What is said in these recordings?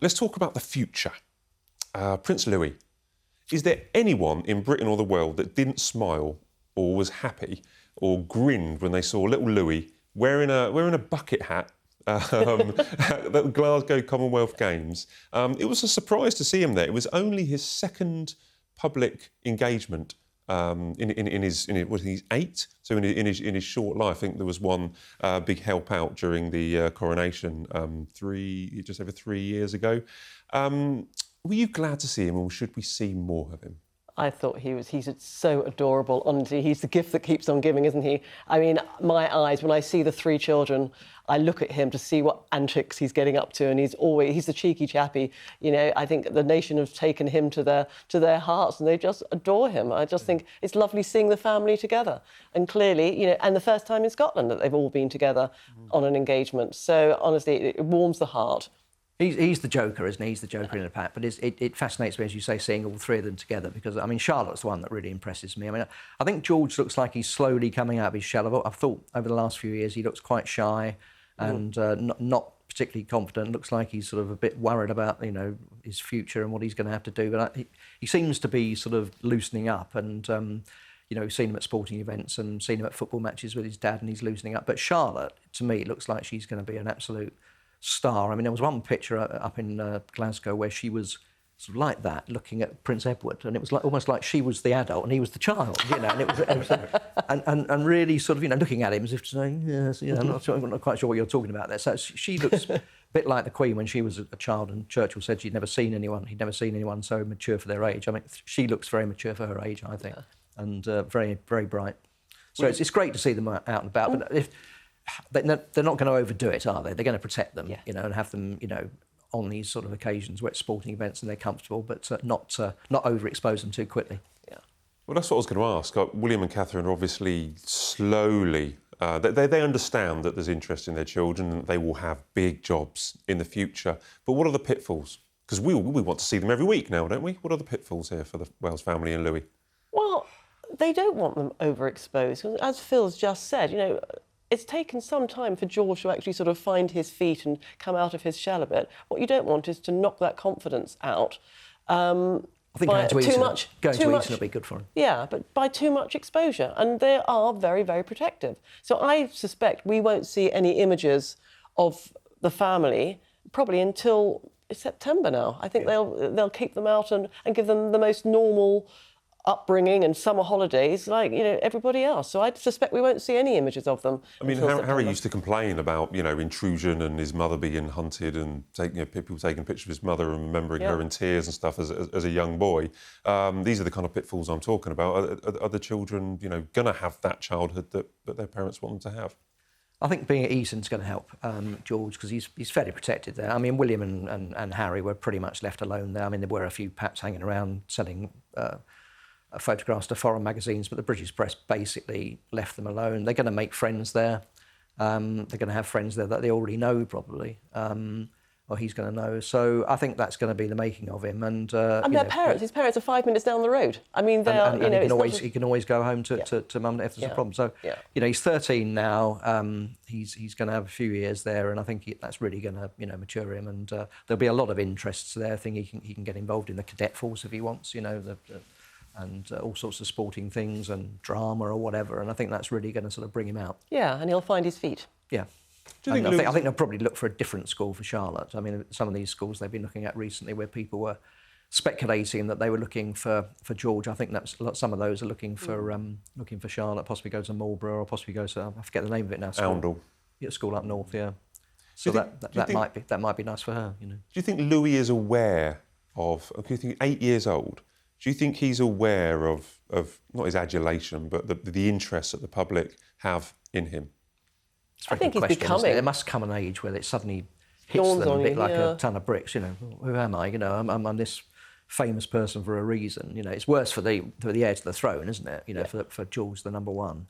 Let's talk about the future. Prince Louis. Is there anyone in Britain or the world that didn't smile or was happy or grinned when they saw little Louis wearing a bucket hat at the Glasgow Commonwealth Games? It was a surprise to see him there. It was only his second public engagement he's 8, so in his short life. I think there was one big help out during the coronation just over 3 years ago. Were you glad to see him, or should we see more of him? I thought he's so adorable. Honestly, he's the gift that keeps on giving, isn't he? I mean, my eyes, when I see the 3 children, I look at him to see what antics he's getting up to, and he's the cheeky chappy. You know, I think the nation have taken him to their hearts, and they just adore him. I just think it's lovely seeing the family together. And clearly, you know, and the first time in Scotland that they've all been together on an engagement. So honestly, it warms the heart. He's the joker, isn't he? He's the joker in the pack. But it fascinates me, as you say, seeing all 3 of them together, because, I mean, Charlotte's the one that really impresses me. I mean, I think George looks like he's slowly coming out of his shell. I've thought over the last few years he looks quite shy and not particularly confident. Looks like he's sort of a bit worried about, you know, his future and what he's going to have to do. But he seems to be sort of loosening up, and you know, we've seen him at sporting events and seen him at football matches with his dad, and he's loosening up. But Charlotte, to me, looks like she's going to be an absolute star. I mean, there was one picture up in Glasgow where she was sort of like that, looking at Prince Edward, and it was almost like she was the adult and he was the child, you know. And it was and really sort of, you know, looking at him as if to say, yes, you know, I'm not quite sure what you're talking about there. So she looks a bit like the Queen when she was a child, and Churchill said he'd never seen anyone so mature for their age. I mean, she looks very mature for her age, I think, and very, very bright. So it's great to see them out and about. But if they're not going to overdo it, are they? They're going to protect them, you know, and have them, you know, on these sort of occasions where it's sporting events and they're comfortable, but not overexpose them too quickly. Yeah. Well, that's what I was going to ask. William and Catherine are obviously slowly... they understand that there's interest in their children and that they will have big jobs in the future. But what are the pitfalls? Because we want to see them every week now, don't we? What are the pitfalls here for the Wells family and Louis? Well, they don't want them overexposed. As Phil's just said, you know, it's taken some time for George to actually sort of find his feet and come out of his shell a bit. What you don't want is to knock that confidence out. I think going to Eton will be good for him. Yeah, but by too much exposure. And they are very, very protective. So I suspect we won't see any images of the family probably until September now. I think they'll keep them out and give them the most normal upbringing and summer holidays like, you know, everybody else. So I suspect we won't see any images of them. I mean, Harry used to complain about, you know, intrusion and his mother being hunted and people taking a picture of his mother and remembering her in tears and stuff as a young boy. These are the kind of pitfalls I'm talking about. Are the children, you know, going to have that childhood that their parents want them to have? I think being at Eton's going to help George, because he's fairly protected there. I mean, William and Harry were pretty much left alone there. I mean, there were a few paps hanging around selling photographs to foreign magazines, but the British press basically left them alone. They're going to make friends there. They're going to have friends there that they already know, probably, or he's going to know. So I think that's going to be the making of him. And their parents. His parents are 5 minutes down the road. I mean, he can always go home to mum if there's a problem. So you know, he's 13 now. He's going to have a few years there, and I think that's really going to, you know, mature him. And there'll be a lot of interests there. I think he can get involved in the cadet force if he wants. You know, and all sorts of sporting things and drama or whatever, and I think that's really going to sort of bring him out. Yeah, and he'll find his feet. Yeah. I think they'll probably look for a different school for Charlotte. I mean, some of these schools they've been looking at recently where people were speculating that they were looking for George. I think some of those are looking for Charlotte, possibly go to Marlborough or possibly go to, I forget the name of it now. Oundle. Yeah, school up north, yeah. So that might be nice for her, you know. Do you think Louis is aware of, okay, I think 8 years old, do you think he's aware of not his adulation, but the interest that the public have in him? I think he's becoming. There must come an age where it suddenly hits them a bit like a ton of bricks. You know, who am I? You know, I'm this famous person for a reason. You know, it's worse for the heir to the throne, isn't it? You know, for George the number one.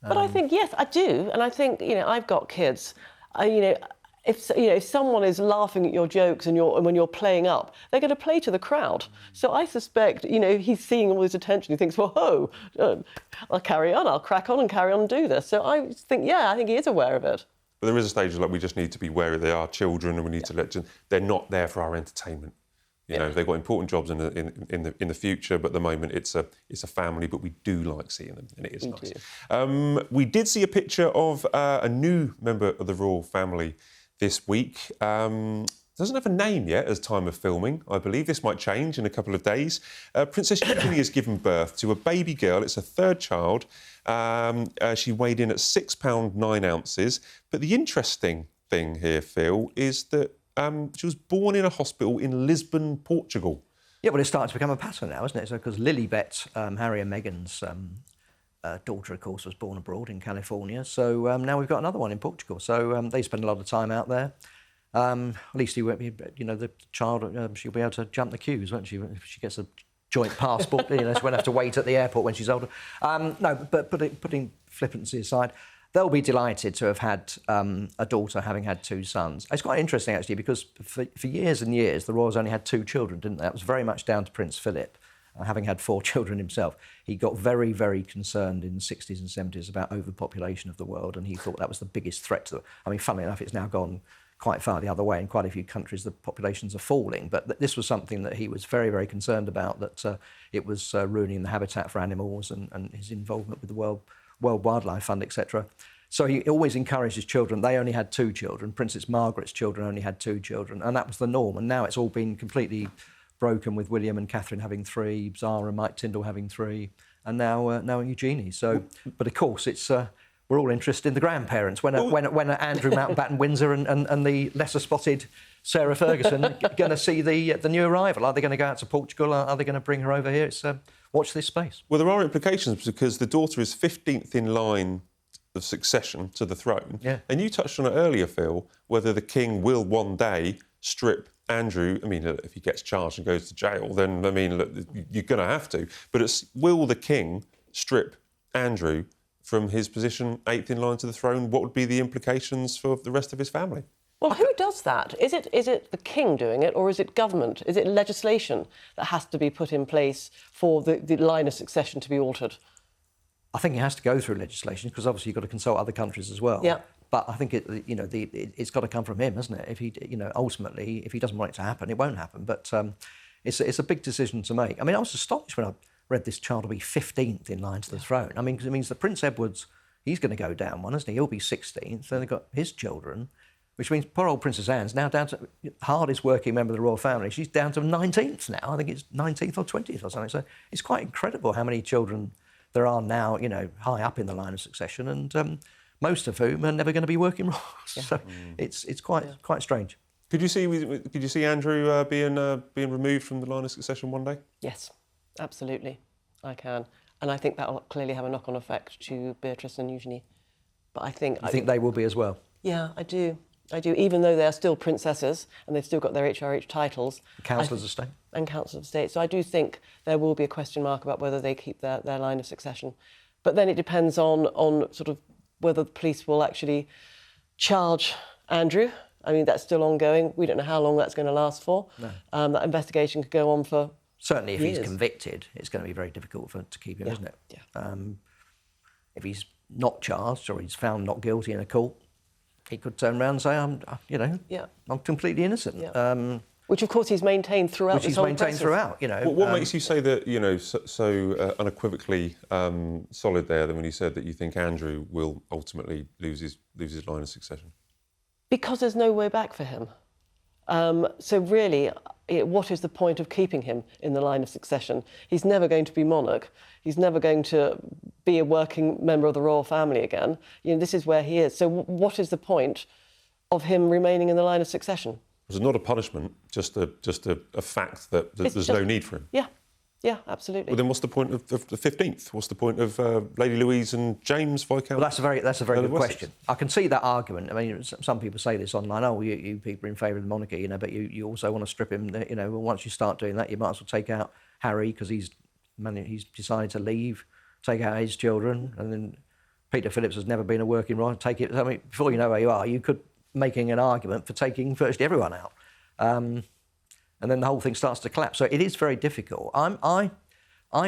But I think, yes, I do, and I think, you know, I've got kids. You know, if someone is laughing at your jokes and when you're playing up, they're going to play to the crowd. So I suspect, you know, he's seeing all this attention. He thinks, well, I'll carry on, I'll crack on and carry on and do this. So I think he is aware of it. But there is a stage of, like, we just need to be wary they are children, and we need to let them... They're not there for our entertainment. You know, they've got important jobs in the future, but at the moment it's a family. But we do like seeing them, and it is nice. We did see a picture of a new member of the royal family this week. Doesn't have a name yet as time of filming, I believe. This might change in a couple of days. Princess Eugenie has given birth to a baby girl. It's her third child. She weighed in at £6 9 ounces. But the interesting thing here, Phil, is that she was born in a hospital in Lisbon, Portugal. Yeah, well, it's starting to become a pattern now, isn't it? So, because Lilibet, Harry and Meghan's daughter, of course, was born abroad in California. So now we've got another one in Portugal. So they spend a lot of time out there. At least he won't be, the child, she'll be able to jump the queues, won't she? If she gets a joint passport, she won't have to wait at the airport when she's older. No, but putting flippancy aside, they'll be delighted to have had a daughter, having had two sons. It's quite interesting, actually, because for years and years, the royals only had two children, didn't they? That was very much down to Prince Philip, having had 4 children himself. He got very, very concerned in the 60s and 70s about overpopulation of the world, and he thought that was the biggest threat to them. I mean, funnily enough, it's now gone quite far the other way. In quite a few countries, the populations are falling. But this was something that he was very, very concerned about, that it was ruining the habitat for animals, and his involvement with the World Wildlife Fund, etc. So he always encouraged his children. They only had 2 children. Princess Margaret's children only had 2 children, and that was the norm. And now it's all been completely broken, with William and Catherine having 3, Zara and Mike Tyndall having 3, and now Eugenie. So, but of course, it's we're all interested in the grandparents. When Andrew Mountbatten Windsor and the lesser spotted Sarah Ferguson are going to see the new arrival. Are they going to go out to Portugal? Are they going to bring her over here? It's watch this space. Well, there are implications, because the daughter is 15th in line of succession to the throne. Yeah. And you touched on it earlier, Phil, whether the king will one day strip Andrew. I mean, if he gets charged and goes to jail, then, I mean, look, you're going to have to. But will the king strip Andrew from his position 8th in line to the throne? What would be the implications for the rest of his family? Well, who does that? Is it the king doing it, or is it government? Is it legislation that has to be put in place for the line of succession to be altered? I think it has to go through legislation, because obviously you've got to consult other countries as well. Yeah. But I think it's got to come from him, hasn't it? If he, ultimately, if he doesn't want it to happen, it won't happen. But it's a big decision to make. I mean, I was astonished when I read this child will be 15th in line to the throne. I mean, because it means that Prince Edward's, he's going to go down one, isn't he? He'll be 16th. Then they've got his children, which means poor old Princess Anne's now down to hardest working member of the royal family. She's down to 19th now. I think it's 19th or 20th or something. So it's quite incredible how many children there are now, high up in the line of succession, and most of whom are never going to be working royals. Yeah. So it's quite strange. Could you see Andrew being removed from the line of succession one day? Yes, absolutely, I can, and I think that will clearly have a knock-on effect to Beatrice and Eugenie. But I think they will be as well. Yeah, I do. Even though they're still princesses and they've still got their HRH titles. Councillors of State. And Councillors of State. So I do think there will be a question mark about whether they keep their line of succession. But then it depends on sort of whether the police will actually charge Andrew. I mean, that's still ongoing. We don't know how long that's going to last for. No. That investigation could go on for certainly if years. He's convicted, it's going to be very difficult to keep him, isn't it? Yeah. If he's not charged or he's found not guilty in a court, he could turn around and say, I'm completely innocent. Yeah. Which, of course, he's maintained throughout this whole process. What makes you say that, so unequivocally solid there, than when you said that you think Andrew will ultimately lose his line of succession? Because there's no way back for him. So really, what is the point of keeping him in the line of succession? He's never going to be monarch. He's never going to be a working member of the royal family again. This is where he is. So what is the point of him remaining in the line of succession? It's not a punishment, just a fact that there's no need for him. Yeah, absolutely. Well, then what's the point of the 15th? What's the point of Lady Louise and James Viscount? Well, that's a very good question. I can see that argument. I mean, some people say this online. Oh, you people are in favour of the monarchy, but you also want to strip him. Well, once you start doing that, you might as well take out Harry, because he's decided to leave. Take out his children, and then Peter Phillips has never been a working royal. Take it. I mean, before you know where you are, you could making an argument for taking virtually everyone out. And then the whole thing starts to collapse. So it is very difficult. I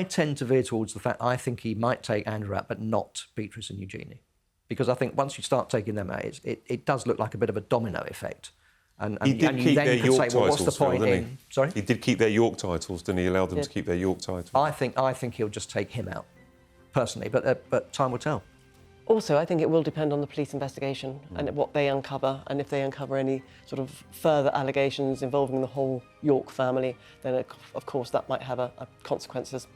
tend to veer towards the fact I think he might take Andrew out, but not Beatrice and Eugenie, because I think once you start taking them out, it does look like a bit of a domino effect. And He did you keep then their could York say, well, what's the titles, Phil, point didn't in... he? Sorry? He did keep their York titles, didn't he? He allowed them to keep their York titles. I think he'll just take him out, personally, but time will tell. Also, I think it will depend on the police investigation and what they uncover, and if they uncover any sort of further allegations involving the whole York family, then of course that might have consequences.